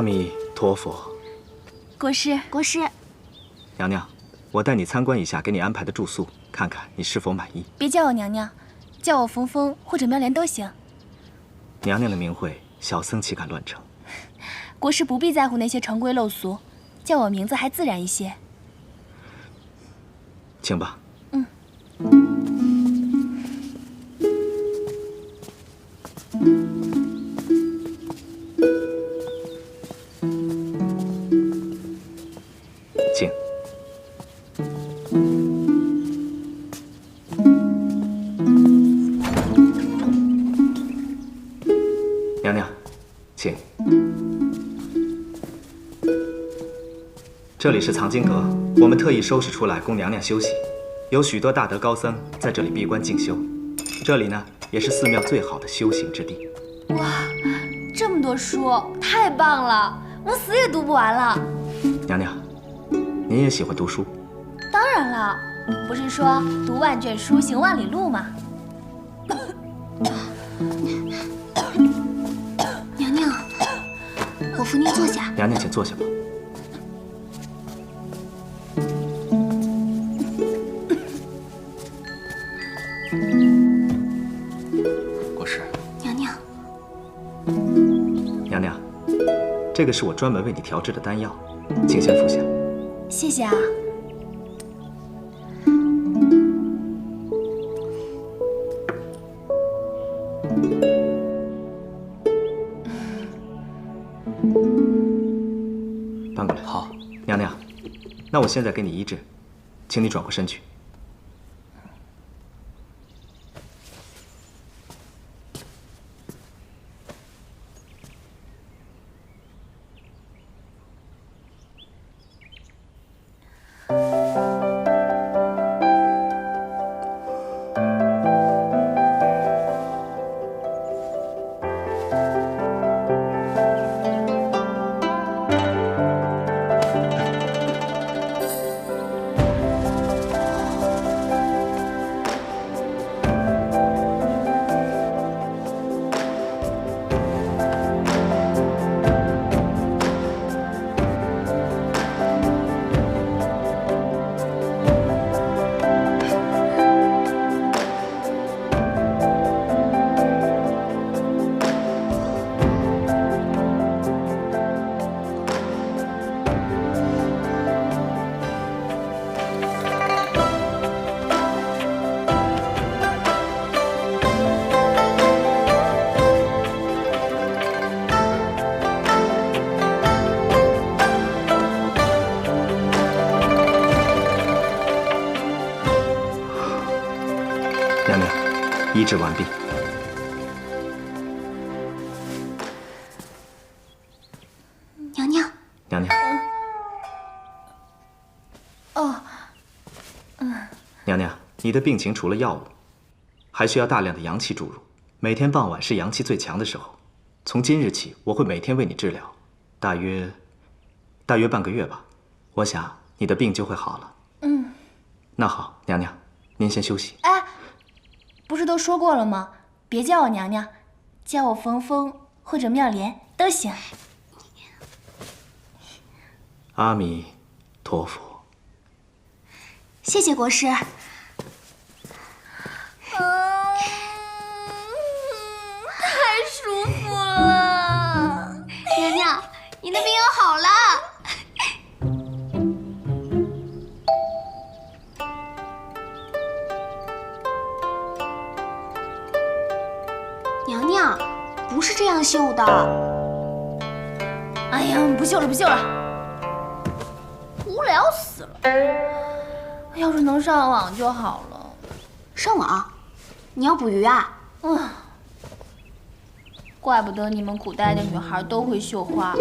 阿弥陀佛。国师，国师，娘娘，我带你参观一下给你安排的住宿，看看你是否满意。别叫我娘娘，叫我峰峰或者妙莲都行。娘娘的名讳，小僧岂敢乱称。国师不必在乎那些成规陋俗，叫我名字还自然一些。请吧。请。娘娘，请。这里是藏经阁，我们特意收拾出来供娘娘休息。有许多大德高僧在这里闭关静修。这里呢，也是寺庙最好的修行之地。哇，这么多书，太棒了！我死也读不完了。娘娘，您也喜欢读书？当然了，不是说读万卷书，行万里路吗？娘娘，我扶您坐下。娘娘，请坐下吧。国师，娘娘，娘娘，这个是我专门为你调制的丹药，请先服下。谢谢啊。搬过来。好，娘娘，那我现在给你医治，请你转过身去。娘娘，医治完毕。娘娘，娘娘，哦，娘娘，你的病情除了药物，还需要大量的阳气注入。每天傍晚是阳气最强的时候。从今日起，我会每天为你治疗，大约半个月吧。我想你的病就会好了。那好，娘娘，您先休息。哎，不是都说过了吗？别叫我娘娘，叫我峰峰或者妙莲都行。阿弥陀佛。谢谢国师。太舒服了。娘娘，你的病又好了。娘娘，不是这样绣的。哎呀，不绣了，不绣了，无聊死了。要是能上网就好了。上网？你要捕鱼啊？怪不得你们古代的女孩都会绣花，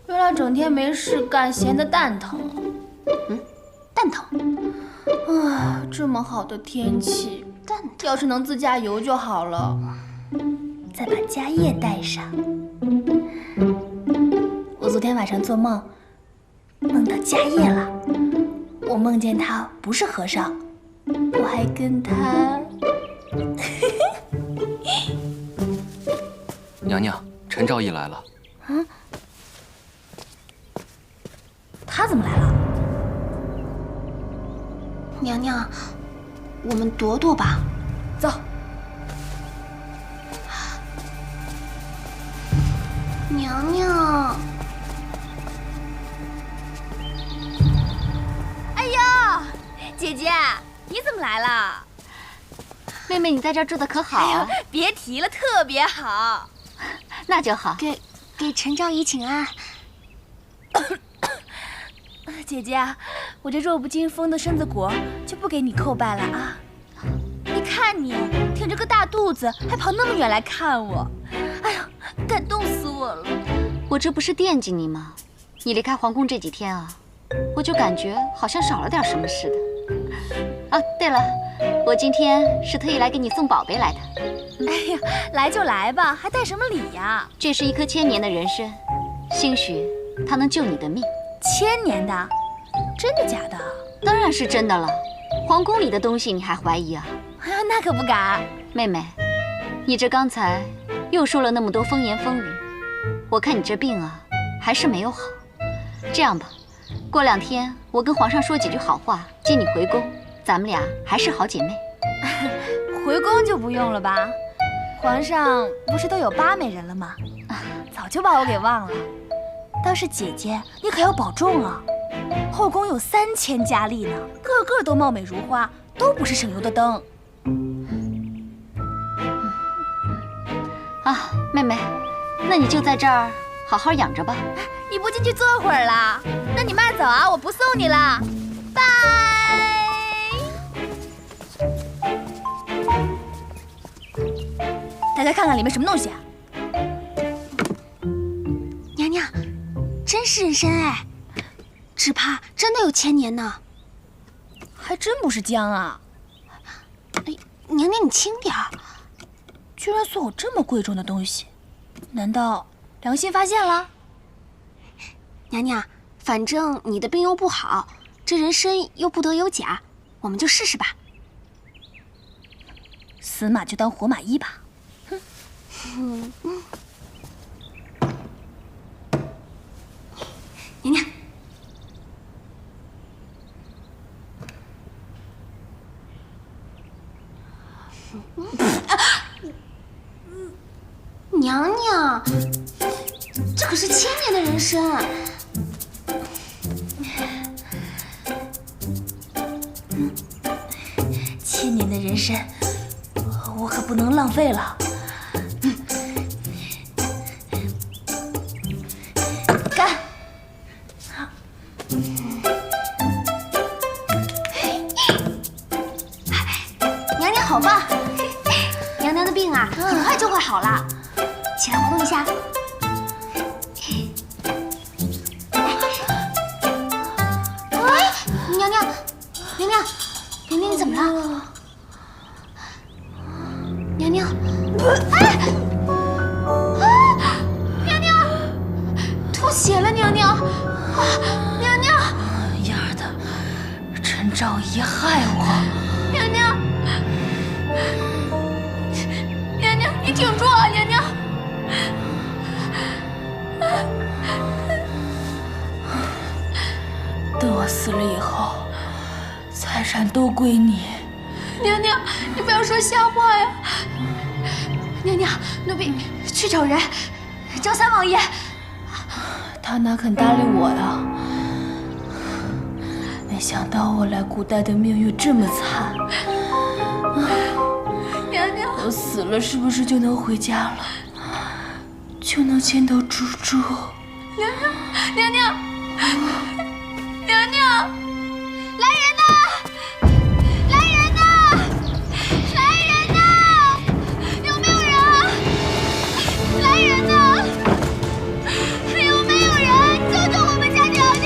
原来整天没事干，闲得蛋疼。蛋疼？这么好的天气，蛋疼？要是能自驾游就好了。再把家业带上。我昨天晚上做梦，梦到家业了。我梦见他不是和尚，我还跟他……娘娘，陈昭仪来了。娘，我们躲躲吧。走。娘娘，哎呀，姐姐，你怎么来了？妹妹，你在这儿住的可好啊？哎呦，别提了，特别好。那就好。给陈昭仪请安。姐姐，我这弱不禁风的身子骨就不给你叩拜了啊！你看你挺着个大肚子，还跑那么远来看我，哎呀，感动死我了！我这不是惦记你吗？你离开皇宫这几天啊，我就感觉好像少了点什么似的。啊，对了，我今天是特意来给你送宝贝来的。哎呀，来就来吧，还带什么礼呀？这是一颗1000年的人参，兴许它能救你的命。1000年的，真的假的？当然是真的了。皇宫里的东西你还怀疑啊？哎呀，那可不敢。妹妹，你这刚才又说了那么多风言风语，我看你这病啊还是没有好。这样吧，过2天我跟皇上说几句好话，接你回宫，咱们俩还是好姐妹。回宫就不用了吧？皇上不是都有8美人了吗？早就把我给忘了。倒是姐姐，你可要保重啊！后宫有3000佳丽呢，个个都貌美如花，都不是省油的灯。啊，妹妹，那你就在这儿好好养着吧。你不进去坐会儿了？那你慢走啊，我不送你了，拜。大家看看里面什么东西啊？娘娘，真是人参哎，只怕真的有1000年呢。还真不是姜啊！哎，娘娘你轻点儿。居然送我这么贵重的东西，难道良心发现了？娘娘，反正你的病又不好，这人参又不得有假，我们就试试吧。死马就当活马医吧。娘娘，娘娘，这可是1000年的人参。1000年的人参，我可不能浪费了。干！娘娘好棒！娘娘的病啊，很快就会好了。起来活动一下。哎，娘娘，娘娘，娘娘你怎么了？娘娘，哎，娘娘，吐血了，娘娘，娘娘，丫的，陈昭仪害我！娘娘，娘娘，你挺住啊，娘娘。等我死了以后，财产都归你。娘娘，你不要说瞎话呀！娘娘，奴婢去找人，找三王爷。他哪肯搭理我呀？没想到我来古代的命运这么惨。娘娘，我死了是不是就能回家了？就能见到猪猪？娘娘，娘娘，娘娘，来人呐！来人呐！来人呐！有没有人啊？来人呐！有没有人救救我们家娘娘？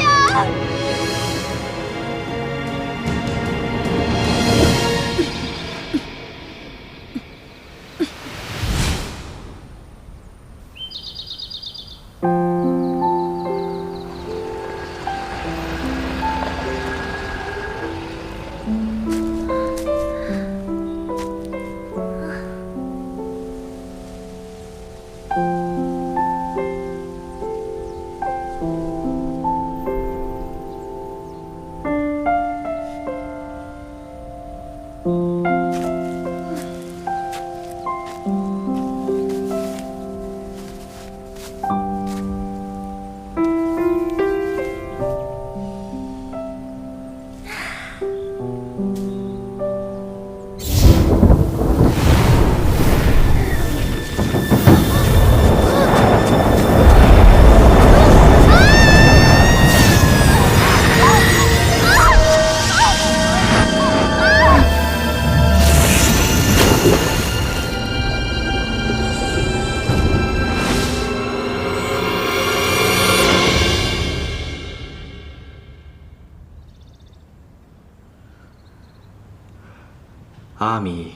阿弥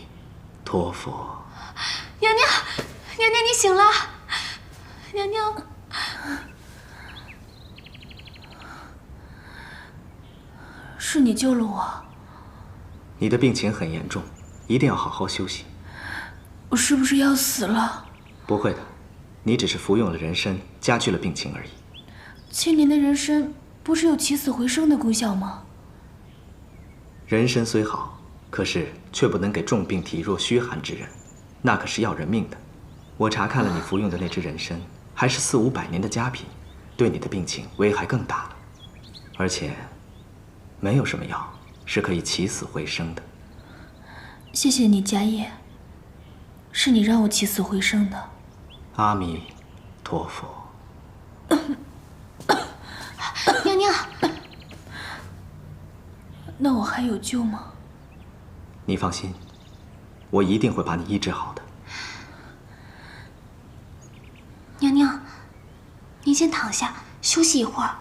陀佛。娘娘，娘娘，你醒了。娘娘，是你救了我。你的病情很严重，一定要好好休息。我是不是要死了？不会的，你只是服用了人参，加剧了病情而已。千年的人参不是有起死回生的功效吗？人参虽好，可是却不能给重病体弱虚寒之人，那可是要人命的。我查看了你服用的那支人参，还是4、500年的佳品，对你的病情危害更大了。而且，没有什么药是可以起死回生的。谢谢你，迦叶，是你让我起死回生的。阿弥陀佛。娘娘，那我还有救吗？你放心，我一定会把你医治好的。娘娘，您先躺下休息一会儿。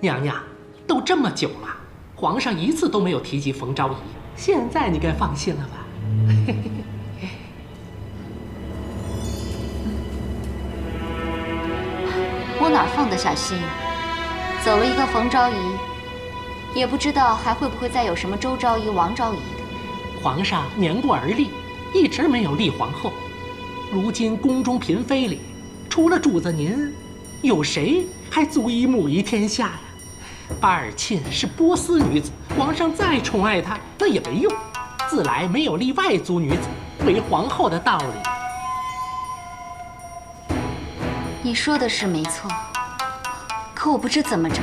娘娘，都这么久了，皇上一次都没有提及冯昭仪，现在你该放心了吧？我哪放得下心啊？走了一个冯昭仪，也不知道还会不会再有什么周昭仪、王昭仪的。皇上年过而立，一直没有立皇后。如今宫中嫔妃里，除了主子您，有谁还足以母仪天下呀？巴尔沁是波斯女子，皇上再宠爱她，那也没用。自来没有立外族女子为皇后的道理。你说的是没错，可我不知怎么着，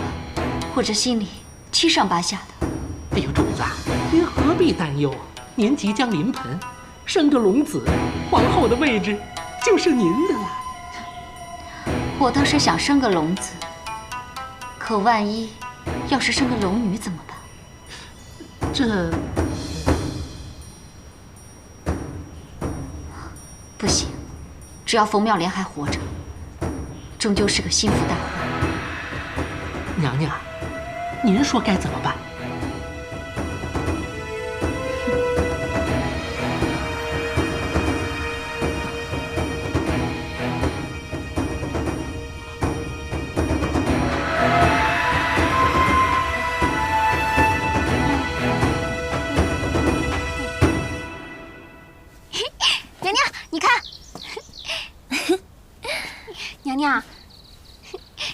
我这心里七上八下的。哎呦，主子，您何必担忧啊？您即将临盆，生个龙子，皇后的位置就是您的了。我倒是想生个龙子，可万一要是生个龙女怎么办？这不行，只要冯妙莲还活着，终究是个心腹大患。娘娘，您说该怎么办？娘娘，你看，娘娘，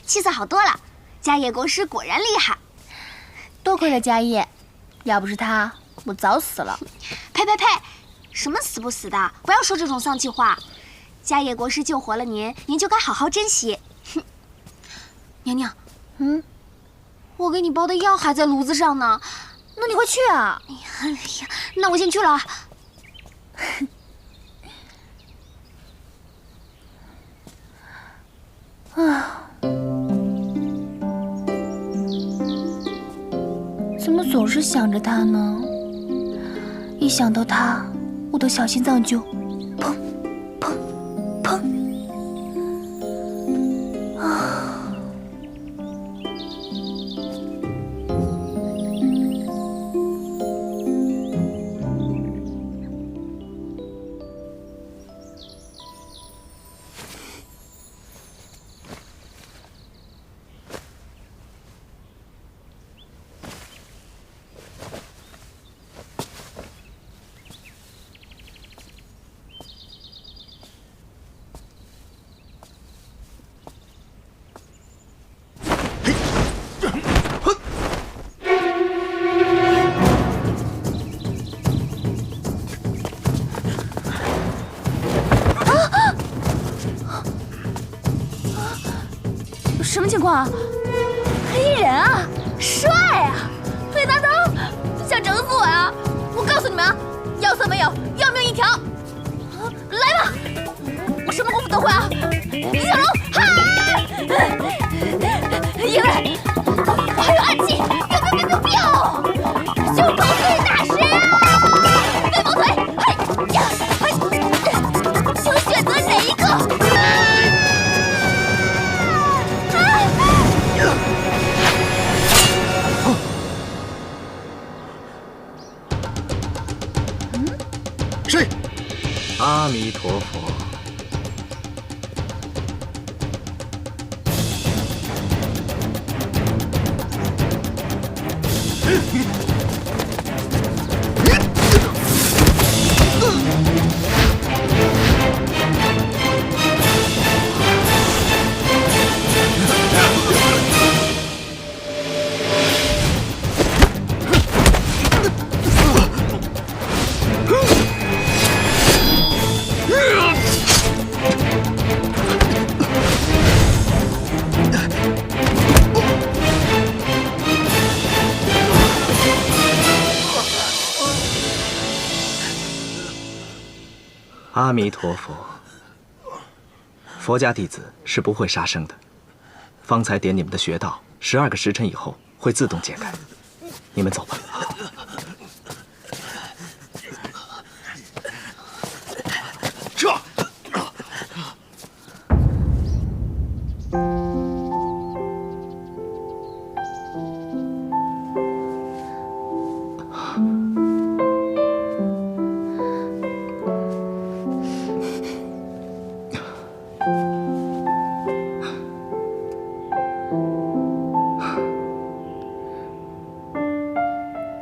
气色好多了。迦叶国师果然厉害，多亏了迦叶，要不是他，我早死了。呸呸呸！什么死不死的，不要说这种丧气话。迦叶国师救活了您，您就该好好珍惜。哼，娘娘，我给你包的药还在炉子上呢，那你快去啊！哎呀，那我先去了。么总是想着他呢？一想到他，我的小心脏就砰砰砰啊！什么情况啊？黑人啊，帅啊，会拿刀，想整死我呀！我告诉你们啊，要色没有，要命一条！来吧，我什么功夫都会啊！李小龙，哈！因为我还有暗器，biu！胸口碎大石啊！飞毛腿，嘿呀，嘿，请选择哪一个？谁？阿弥陀佛。阿弥陀佛，佛家弟子是不会杀生的。方才点你们的穴道，12个时辰以后会自动解开。你们走吧。撤！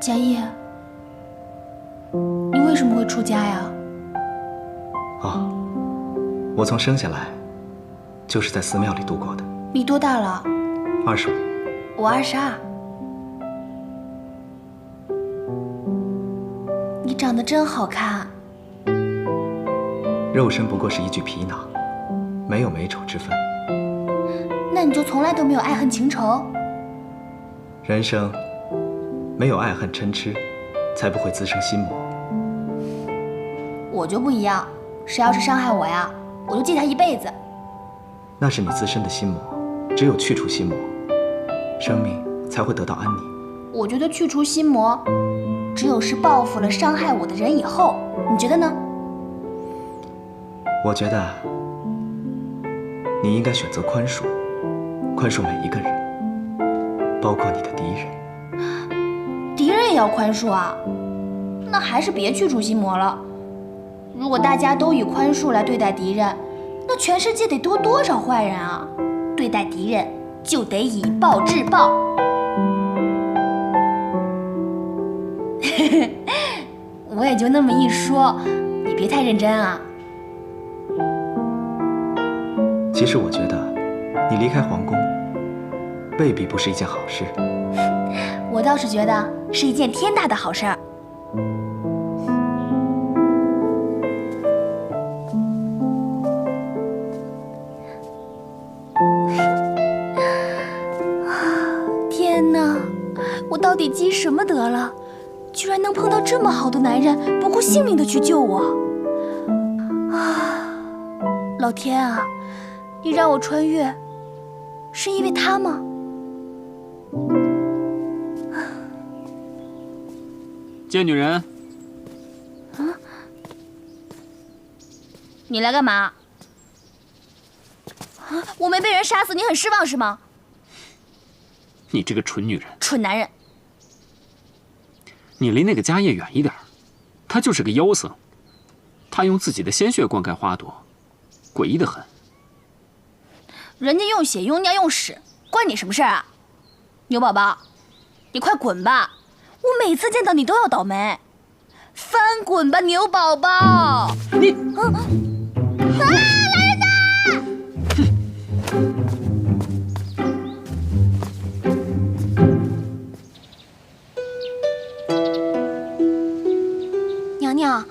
迦叶，你为什么会出家呀？哦，我从生下来就是在寺庙里度过的。你多大了25。我22。你长得真好看。肉身不过是一具皮囊，没有美丑之分。那你就从来都没有爱恨情仇？人生没有爱恨嗔痴，才不会滋生心魔。我就不一样，谁要是伤害我呀，我就记他一辈子。那是你自身的心魔，只有去除心魔，生命才会得到安宁。我觉得去除心魔，只有是报复了伤害我的人以后，你觉得呢？我觉得你应该选择宽恕，宽恕每一个人，包括你的敌人。敌人也要宽恕啊？那还是别去除心魔了。如果大家都以宽恕来对待敌人，那全世界得多多少坏人啊！对待敌人就得以暴制暴。我也就那么一说，你别太认真啊。其实我觉得，你离开皇宫，未必不是一件好事。我倒是觉得是一件天大的好事儿。天哪，我到底积什么德了，居然能碰到这么好的男人，不顾性命的去救我？啊，老天啊，你让我穿越，是因为他吗？见女人。你来干嘛？我没被人杀死，你很失望是吗？你这个蠢女人，蠢男人！你离那个家业远一点，他就是个妖僧，他用自己的鲜血灌溉花朵，诡异的很。人家用血用尿用屎，关你什么事儿啊？牛宝宝，你快滚吧！我每次见到你都要倒霉，翻滚吧，牛宝宝！你，来人呐！娘娘，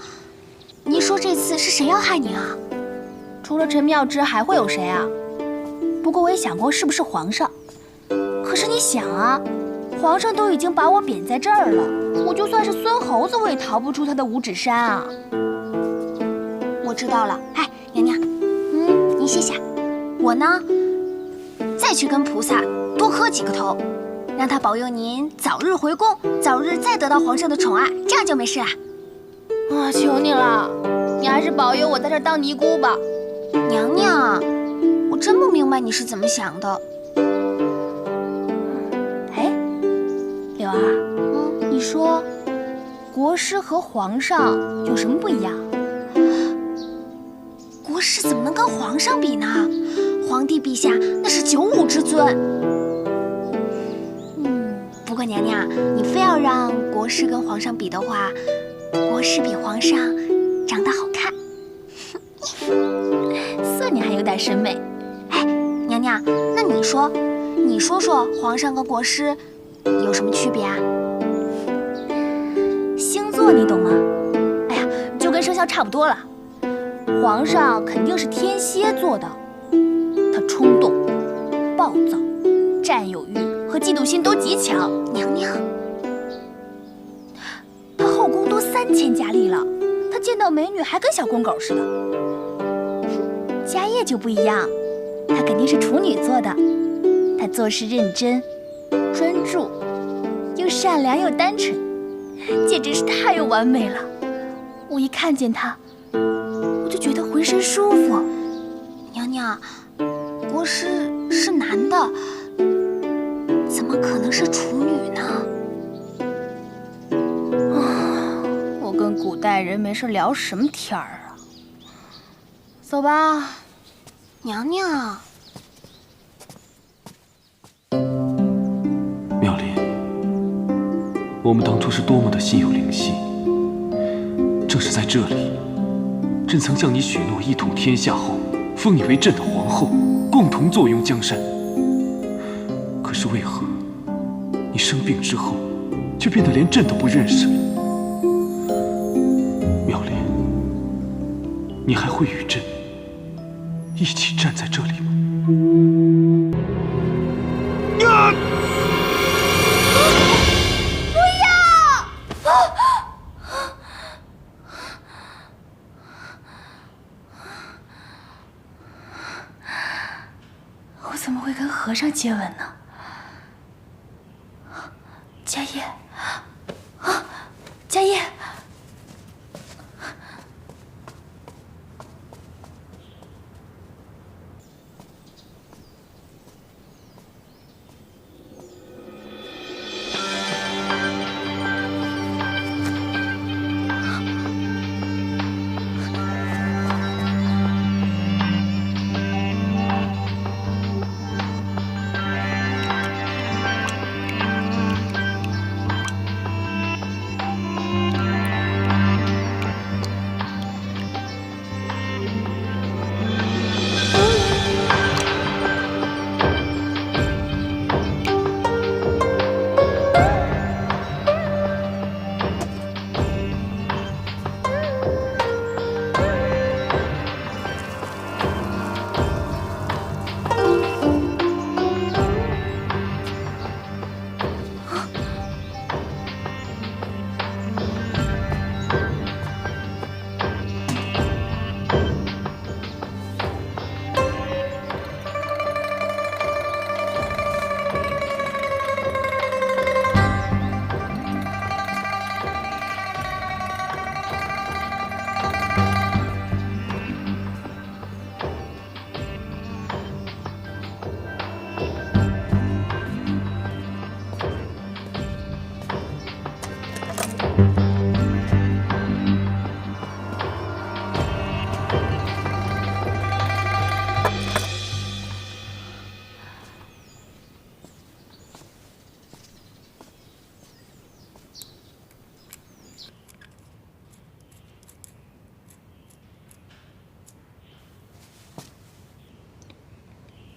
你说这次是谁要害你啊？除了陈妙之，还会有谁啊？不过我也想过是不是皇上，可是你想啊，皇上都已经把我贬在这儿了，我就算是孙猴子，我也逃不出他的五指山啊！我知道了，哎，娘娘，你歇下，我呢，再去跟菩萨多磕几个头，让他保佑您早日回宫，早日再得到皇上的宠爱，这样就没事了。啊，求你了，你还是保佑我在这儿当尼姑吧。娘娘，我真不明白你是怎么想的。哎，柳儿，你说国师和皇上有什么不一样？国师怎么能跟皇上比呢？皇帝陛下那是95之尊。不过娘娘，你非要让国师跟皇上比的话，国师比皇上长得好看。算你还有点审美。哎，娘娘，那你说说皇上跟国师有什么区别啊？星座你懂吗？哎呀，就跟生肖差不多了。皇上肯定是天蝎座的，他冲动、暴躁、占有欲和嫉妒心都极强。娘娘，他后宫都3000佳丽了，他见到美女还跟小公狗似的。家业就不一样，他肯定是处女座的，他做事认真、专注，又善良又单纯，简直是太完美了。我一看见他，我就觉得浑身舒服。娘娘，国师是男的，怎么可能是处女呢？我跟古代人没事聊什么天儿啊？走吧，娘娘。妙莲，我们当初是多么的心有灵犀，正是在这里，朕曾向你许诺一统天下后，封你为朕的皇后，共同坐拥江山。可是为何你生病之后，却变得连朕都不认识了？妙莲，你还会与朕一起站在这里吗？我怎么会跟和尚接吻呢？家业，啊，家业！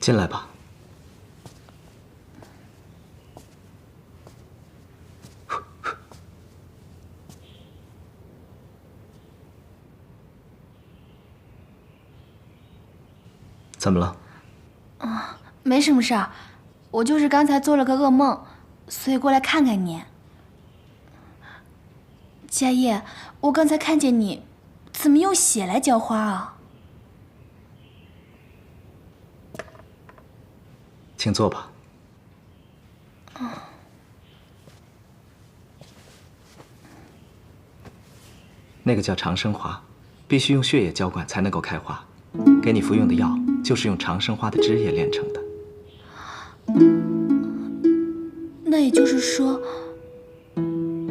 进来吧。怎么了？没什么事儿，我就是刚才做了个噩梦，所以过来看看你。佳叶，我刚才看见你，怎么用血来浇花啊？请坐吧。那个叫长生花，必须用血液浇灌才能够开花。给你服用的药就是用长生花的汁液炼成的。那也就是说，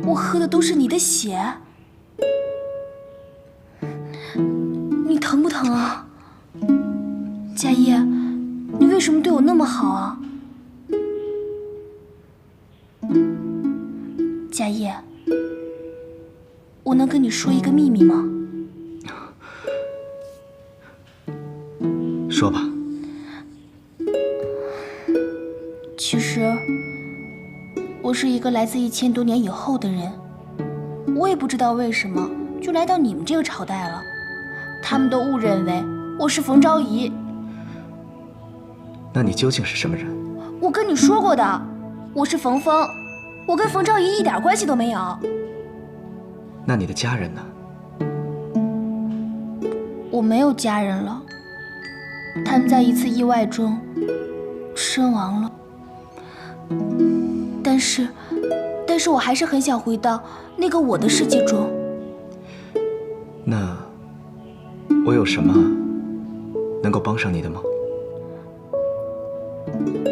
我喝的都是你的血？你疼不疼啊？佳叶，你为什么对我那么好啊？佳叶，我能跟你说一个秘密吗？说吧。其实，我是一个来自1000多年以后的人，我也不知道为什么就来到你们这个朝代了。他们都误认为我是冯昭仪。那你究竟是什么人？我跟你说过的，我是冯峰，我跟冯昭仪一点关系都没有。那你的家人呢？我没有家人了，他们在一次意外中身亡了。但是我还是很想回到那个我的世界中。那我有什么能够帮上你的吗？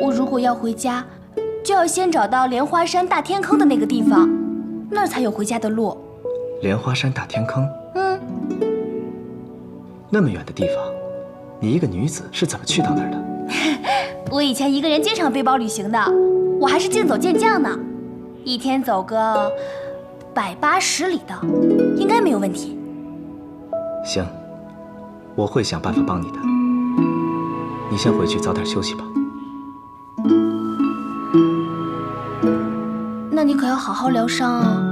我如果要回家，就要先找到莲花山大天坑的那个地方，那儿才有回家的路。莲花山大天坑？那么远的地方，你一个女子是怎么去到那儿的？我以前一个人经常背包旅行的，我还是竞走健将呢，一天走个180里的，应该没有问题。行，我会想办法帮你的。你先回去早点休息吧。那你可要好好疗伤啊。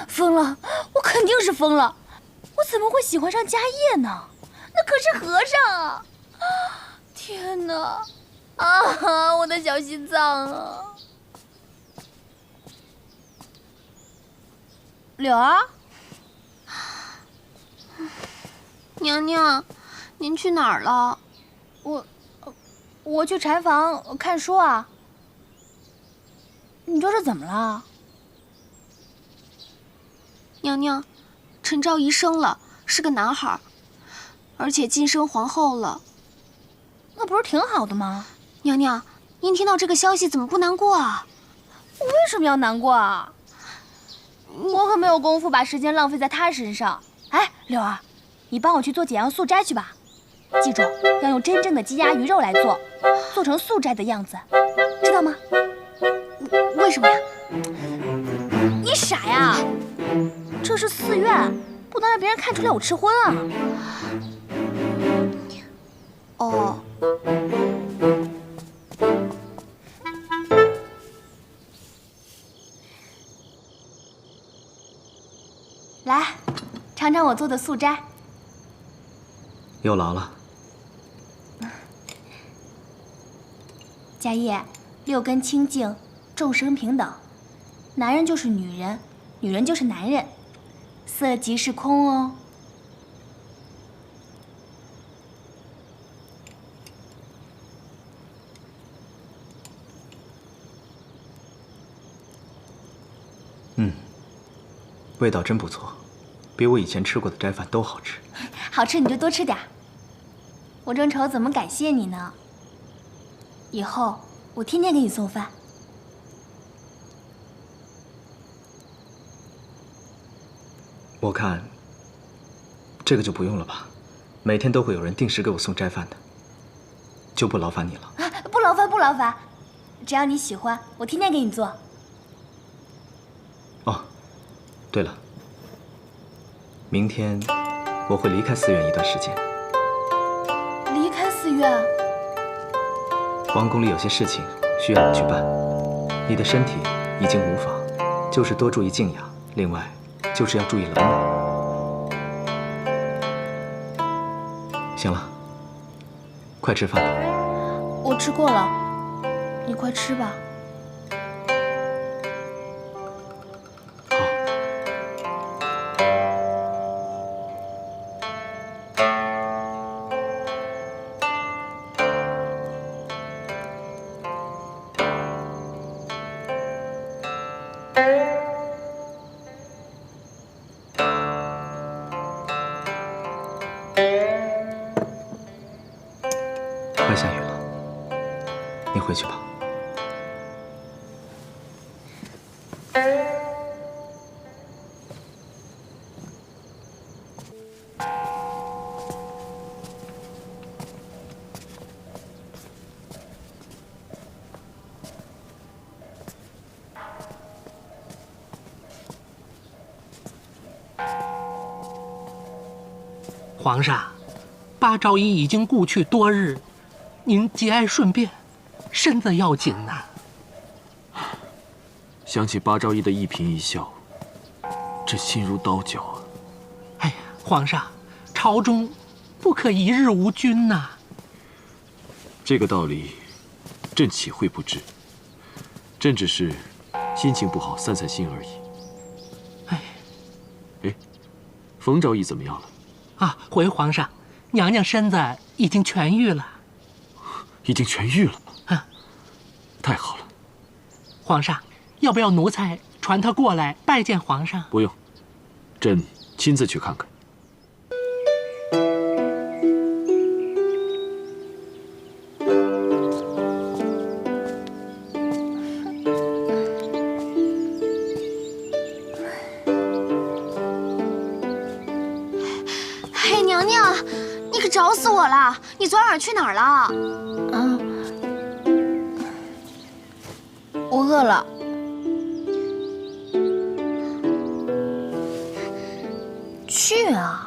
疯了！我肯定是疯了！我怎么会喜欢上家业呢？那可是和尚啊！天哪！啊，我的小心脏啊！柳儿，娘娘，您去哪儿了？我去禅房看书啊。你这是怎么了？娘娘，陈昭仪生了，是个男孩，而且晋升皇后了。那不是挺好的吗？娘娘，您听到这个消息怎么不难过啊？我为什么要难过啊？我可没有功夫把时间浪费在他身上。哎，柳儿，你帮我去做解阳素斋去吧。记住，要用真正的鸡鸭鱼肉来做，做成素斋的样子，知道吗？为什么呀？你傻呀！这是寺院，不能让别人看出来我吃荤啊。哦。来，尝尝我做的素斋。又劳了。家业，六根清净，众生平等。男人就是女人，女人就是男人，色即是空哦。味道真不错，比我以前吃过的斋饭都好吃。好吃你就多吃点。我正愁怎么感谢你呢。以后我天天给你送饭。我看这个就不用了吧，每天都会有人定时给我送斋饭的，就不劳烦你了。啊，不劳烦，不劳烦，只要你喜欢，我天天给你做。哦，对了，明天我会离开寺院一段时间。离开寺院？皇宫里有些事情需要我去办，你的身体已经无妨，就是多注意静养，另外就是要注意冷暖。行了，快吃饭吧。我吃过了，你快吃吧。快下雨了，你回去吧。皇上，八昭仪已经故去多日，您节哀顺变，身子要紧呐。想起八昭仪的一颦一笑，朕心如刀绞啊！哎呀，皇上，朝中不可一日无君呐。这个道理，朕岂会不知？朕只是心情不好，散散心而已。哎，冯昭仪怎么样了？啊，回皇上，娘娘身子已经痊愈了。已经痊愈了？啊，太好了。皇上，要不要奴才传她过来拜见皇上？不用，朕亲自去看看。嘿，娘娘，你可找死我了！你昨晚去哪儿了？我饿了。去啊！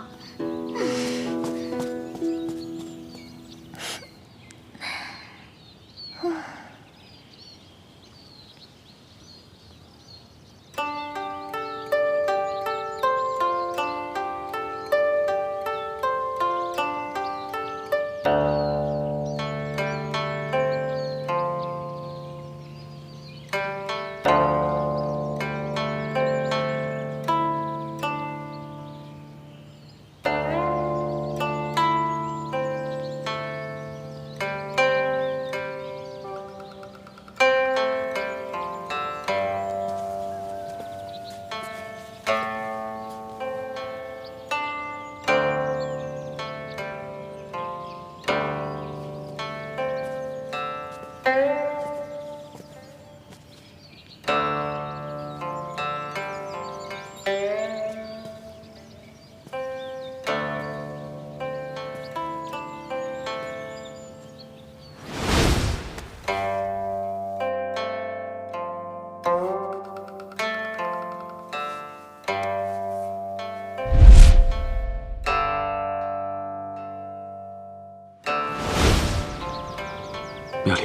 妙丽，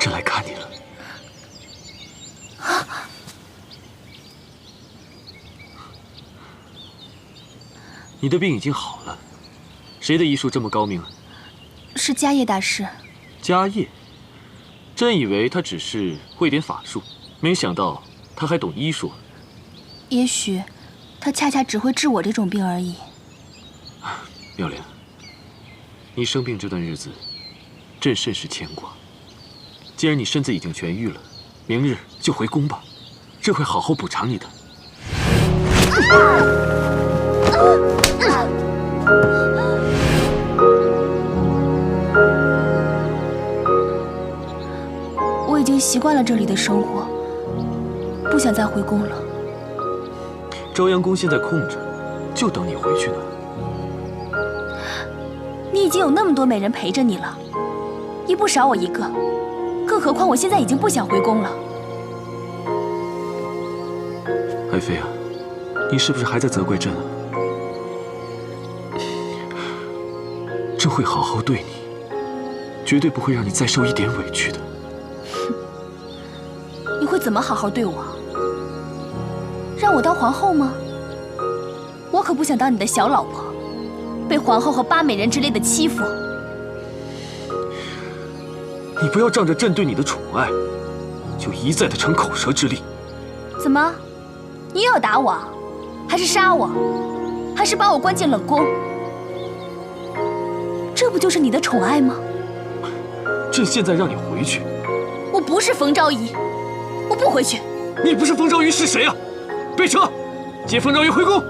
朕来看你了。你的病已经好了，谁的医术这么高明啊？是迦叶大师。迦叶，朕以为他只是会点法术，没想到他还懂医术。也许，他恰恰只会治我这种病而已。妙莲，你生病这段日子，朕甚是牵挂。既然你身子已经痊愈了，明日就回宫吧，朕会好好补偿你的。习惯了这里的生活，不想再回宫了。朝阳宫现在空着，就等你回去呢。你已经有那么多美人陪着你了，也不少我一个。更何况我现在已经不想回宫了。爱妃啊，你是不是还在责怪朕啊？朕会好好对你，绝对不会让你再受一点委屈的。你会怎么好好对我？让我当皇后吗？我可不想当你的小老婆，被皇后和8美人之类的欺负。你不要仗着朕对你的宠爱，就一再的逞口舌之力。怎么，你又要打我，还是杀我，还是把我关进冷宫？这不就是你的宠爱吗？朕现在让你回去。我不是冯昭仪，我不回去。你不是冯昭仪是谁啊？备车，接冯昭仪回宫。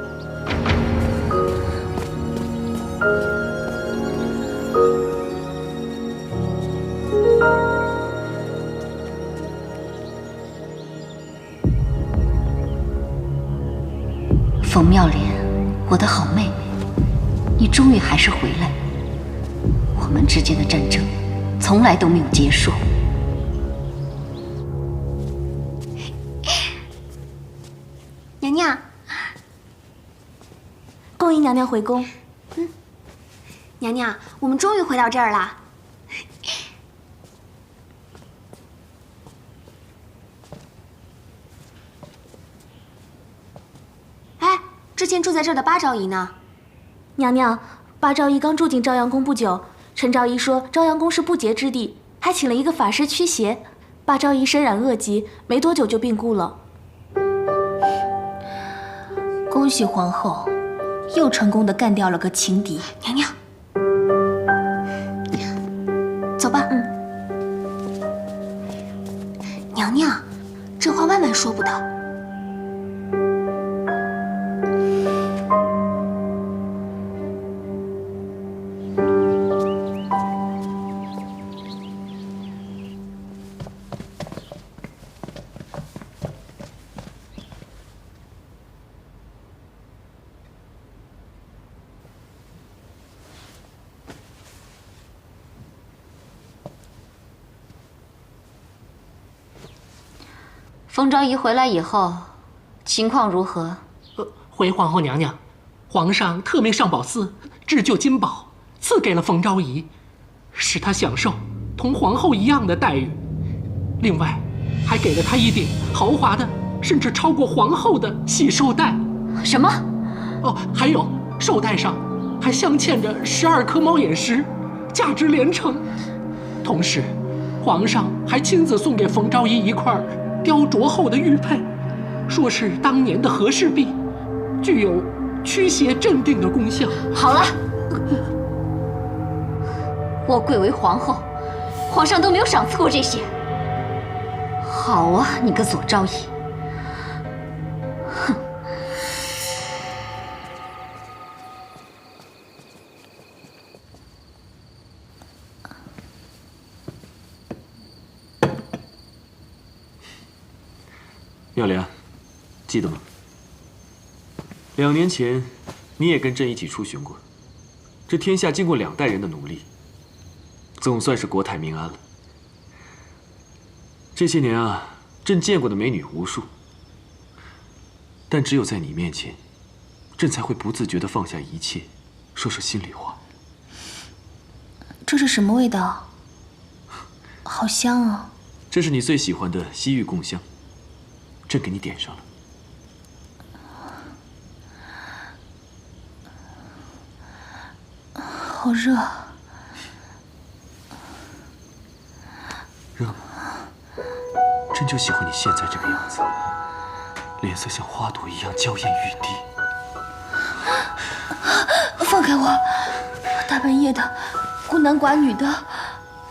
冯妙莲，我的好妹妹，你终于还是回来了。我们之间的战争从来都没有结束。娘娘，恭迎娘娘回宫。娘娘，我们终于回到这儿了。哎，之前住在这儿的八昭仪呢？娘娘，八昭仪刚住进朝阳宫不久，陈昭仪说朝阳宫是不洁之地，还请了一个法师驱邪。八昭仪身染恶疾，没多久就病故了。恭喜皇后，又成功的干掉了个情敌。娘娘，走吧。娘娘，这话万万说不得。冯昭仪回来以后，情况如何？回皇后娘娘，皇上特命上宝寺制就金宝，赐给了冯昭仪，使她享受同皇后一样的待遇。另外，还给了她一顶豪华的，甚至超过皇后的喜寿带。什么？哦，还有寿带上还镶嵌着12颗猫眼石，价值连城。同时，皇上还亲自送给冯昭仪一块雕琢后的玉佩，说是当年的和氏璧，具有驱邪镇定的功效。好了，我贵为皇后，皇上都没有赏赐过这些。好啊，你个左昭仪！哼！妙莲，记得吗？2年前，你也跟朕一起出巡过。这天下经过2代人的努力，总算是国泰民安了。这些年啊，朕见过的美女无数，但只有在你面前，朕才会不自觉地放下一切，说说心里话。这是什么味道？好香啊！这是你最喜欢的西域贡香。朕给你点上了。好热。热吗？朕就喜欢你现在这个样子，脸色像花朵一样娇艳欲滴。放开我！大半夜的，孤男寡女的。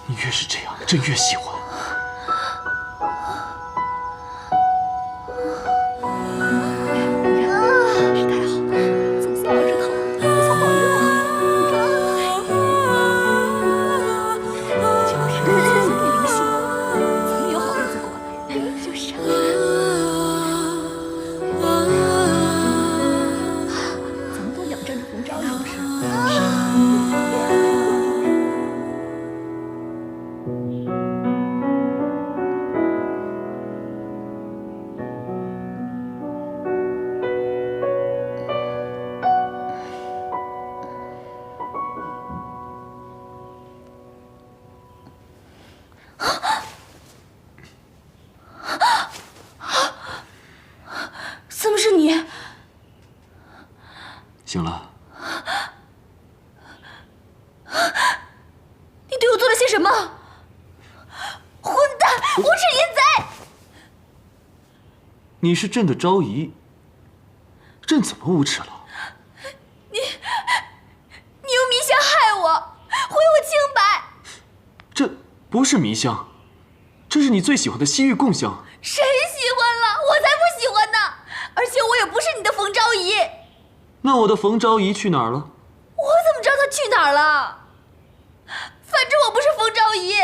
你越是这样，朕越喜欢。醒了。你对我做了些什么？混蛋，无耻淫贼！你是朕的昭仪，朕怎么无耻了？你用迷香害我，毁我清白。这不是迷香，这是你最喜欢的西域贡香。谁喜欢了？我才不喜欢呢！而且我也不是你的冯昭仪。那我的冯昭仪去哪儿了？我怎么知道她去哪儿了？反正我不是冯昭仪。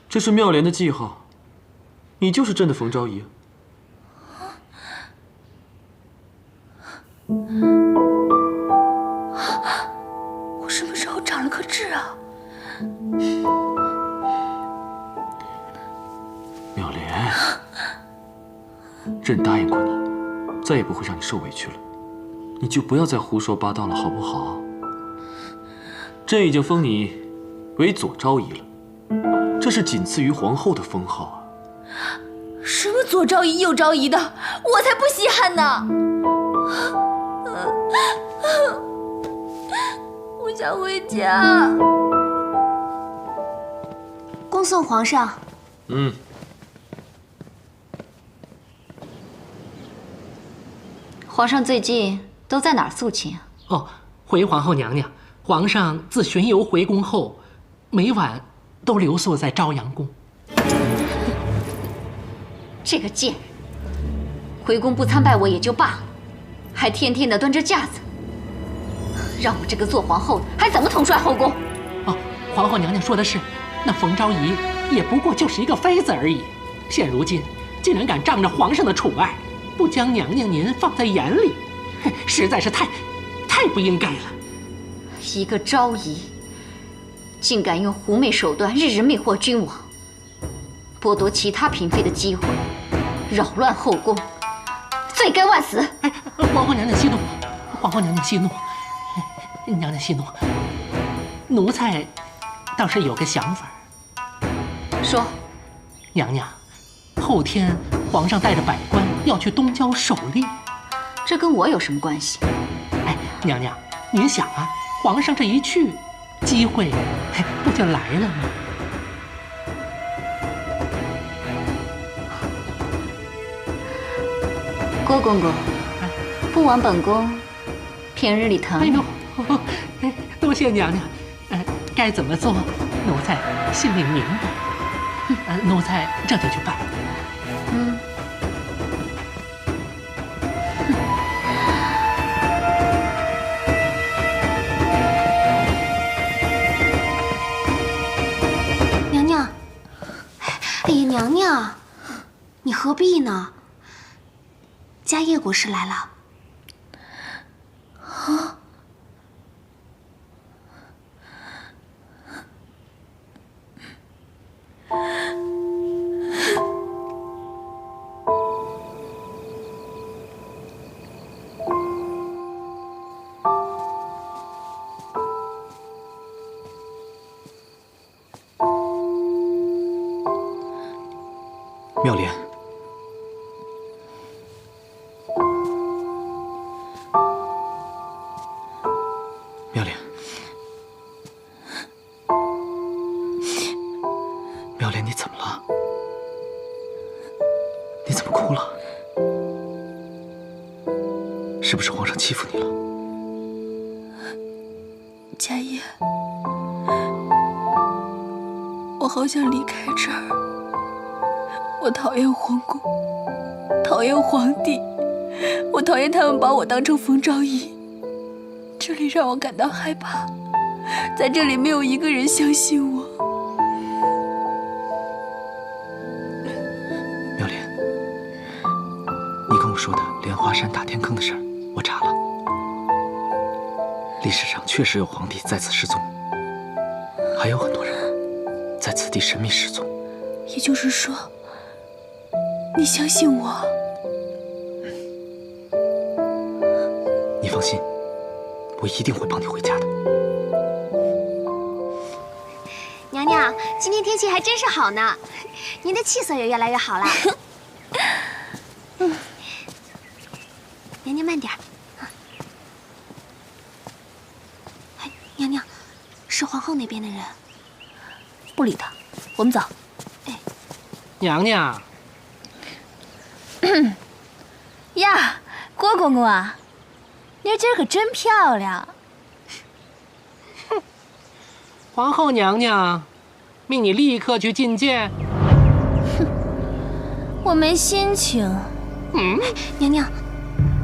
这是妙莲的记号，你就是朕的冯昭仪。我什么时候长了颗痣啊？妙莲，朕答应过你，再也不会让你受委屈了。你就不要再胡说八道了，好不好？朕已经封你为左昭仪了，这是仅次于皇后的封号啊。什么左昭仪右昭仪的，我才不稀罕呢！我想回家。恭送皇上。皇上最近都在哪儿肃亲啊？哦，回皇后娘娘，皇上自巡游回宫后，每晚都留宿在朝阳宫。这个贱人，回宫不参拜我也就罢了，还天天的端着架子，让我这个做皇后的还怎么统帅后宫？哦，皇后娘娘说的是，那冯昭仪也不过就是一个妃子而已，现如今竟然敢仗着皇上的宠爱，不将娘娘您放在眼里，实在是太不应该了。一个昭仪，竟敢用狐媚手段日日魅惑君王，剥夺其他嫔妃的机会，扰乱后宫，罪该万死！哎，皇后娘娘息怒，皇后娘娘息怒，娘娘息怒。奴才倒是有个想法。说，娘娘，后天皇上带着百官要去东郊狩猎，这跟我有什么关系？哎，娘娘，您想啊，皇上这一去，机会不就来了吗？郭公公，不枉本宫平日里疼你。哎呦，多谢娘娘。该怎么做，奴才心里明白。奴才这就去办。娘娘，哎呀，娘娘，你何必呢？家业国师来了。啊！妙莲，妙莲，妙莲，你怎么了？你怎么哭了？是不是皇上欺负你了？家业，我好想离开这儿。我讨厌皇宫，讨厌皇帝，我讨厌他们把我当成冯昭仪。这里让我感到害怕，在这里没有一个人相信我。妙莲，你跟我说的莲花山打天坑的事儿，我查了，历史上确实有皇帝在此失踪，还有很多人在此地神秘失踪。也就是说，你相信我？你放心，我一定会帮你回家的。娘娘，娘，今天天气还真是好呢，您的气色也越来越好了。娘娘慢点。哎，娘娘，是皇后那边的人。不理他，我们走。哎，娘娘。呀，郭公公啊，您今儿可真漂亮。皇后娘娘，命你立刻去觐见。哼，我没心情。娘娘，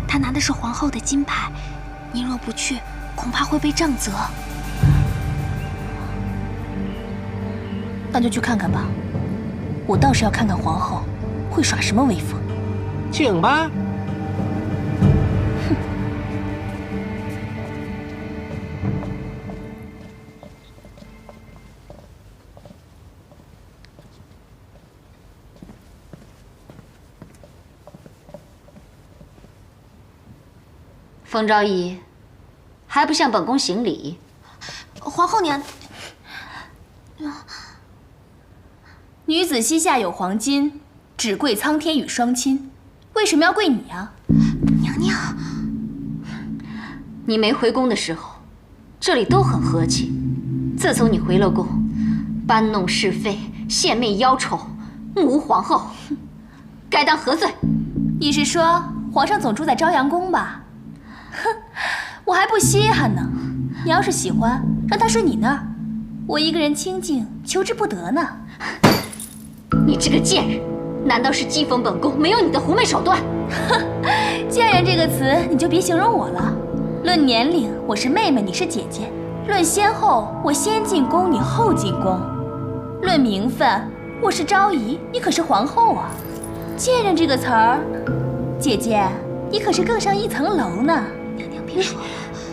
他拿的是皇后的金牌，您若不去，恐怕会被杖责。那就去看看吧，我倒是要看看皇后会耍什么威风。请吧。冯昭仪，还不向本宫行礼？皇后娘，女子膝下有黄金，只跪苍天与双亲。为什么要跪你啊？娘娘，你没回宫的时候，这里都很和气。自从你回了宫，搬弄是非、献媚妖丑、目无皇后，该当何罪？你是说皇上总住在朝阳宫吧？哼，我还不稀罕呢。你要是喜欢，让他睡你那儿，我一个人清静，求之不得呢。你这个贱人，难道是讥讽本宫没有你的狐媚手段？哼，贱人这个词你就别形容我了。论年龄，我是妹妹，你是姐姐；论先后，我先进宫，你后进宫；论名分，我是昭仪，你可是皇后啊。贱人这个词儿，姐姐，你可是更上一层楼呢。娘娘别说了。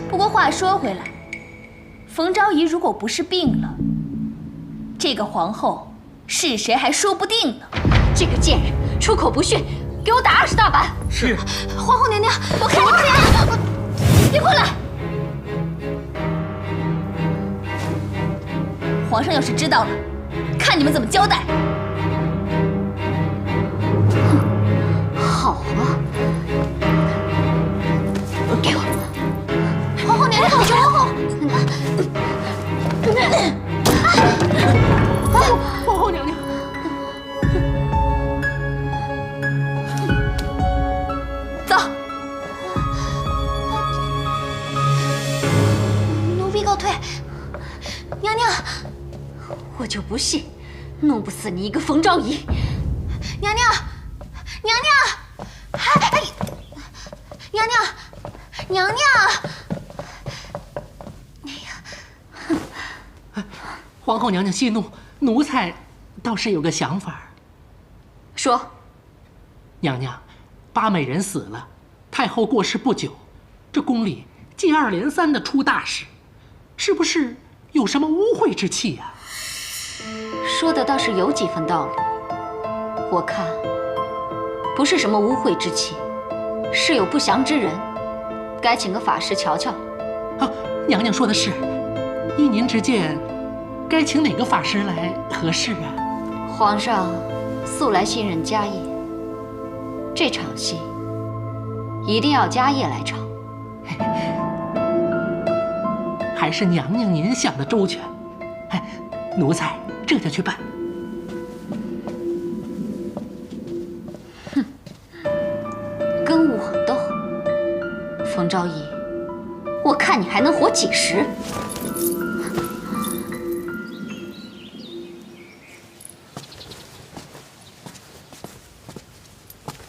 不过话说回来，冯昭仪如果不是病了，这个皇后是谁还说不定呢。这个贱人出口不逊，给我打20大板！是。皇后娘娘，我看你脸！别过来！皇上要是知道了，看你们怎么交代。好啊，给我！皇后娘娘，皇后！皇后娘娘，走。奴婢告退。娘娘，我就不信弄不死你一个冯昭仪！娘娘，娘娘，哎，娘娘，娘娘。皇后娘娘息怒，奴才倒是有个想法。说。娘娘，八美人死了，太后过世不久，这宫里接二连三的出大事，是不是有什么污秽之气呀？说的倒是有几分道理。我看不是什么污秽之气，是有不祥之人，该请个法师瞧瞧。啊，娘娘说的是，依您之见，该请哪个法师来合适啊？皇上素来信任家业，这场戏一定要家业来唱。还是娘娘您想的周全，哎，奴才这就去办。哼，跟我斗，冯昭仪，我看你还能活几时？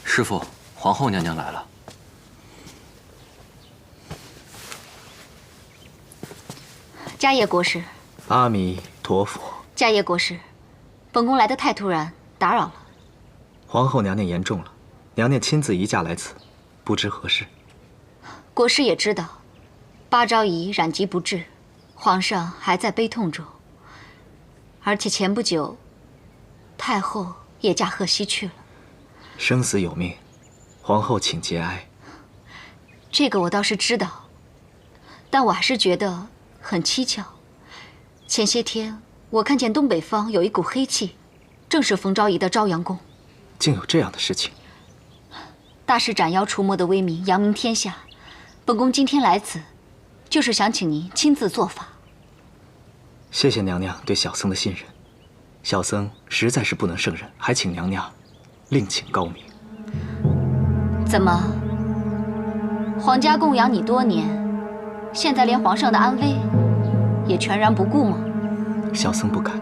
师父，皇后娘娘来了。迦叶国师。阿弥陀佛。迦叶国师，本宫来得太突然，打扰了。皇后娘娘言重了，娘娘亲自移驾来此，不知何事。国师也知道，八昭仪染疾不治，皇上还在悲痛中。而且前不久，太后也驾鹤西去了。生死有命，皇后请节哀。这个我倒是知道，但我还是觉得很蹊跷。前些天我看见东北方有一股黑气，正是冯昭仪的朝阳宫。竟有这样的事情！大师斩妖除魔的威名扬名天下，本宫今天来此，就是想请您亲自做法。谢谢娘娘对小僧的信任，小僧实在是不能胜任，还请娘娘另请高明。怎么，皇家供养你多年，现在连皇上的安危也全然不顾吗？小僧不敢。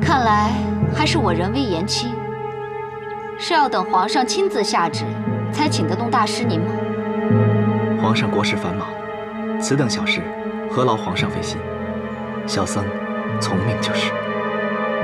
看来还是我人微言轻，是要等皇上亲自下旨才请得动大师您吗？皇上国事繁忙，此等小事何劳皇上费心？小僧从命就是。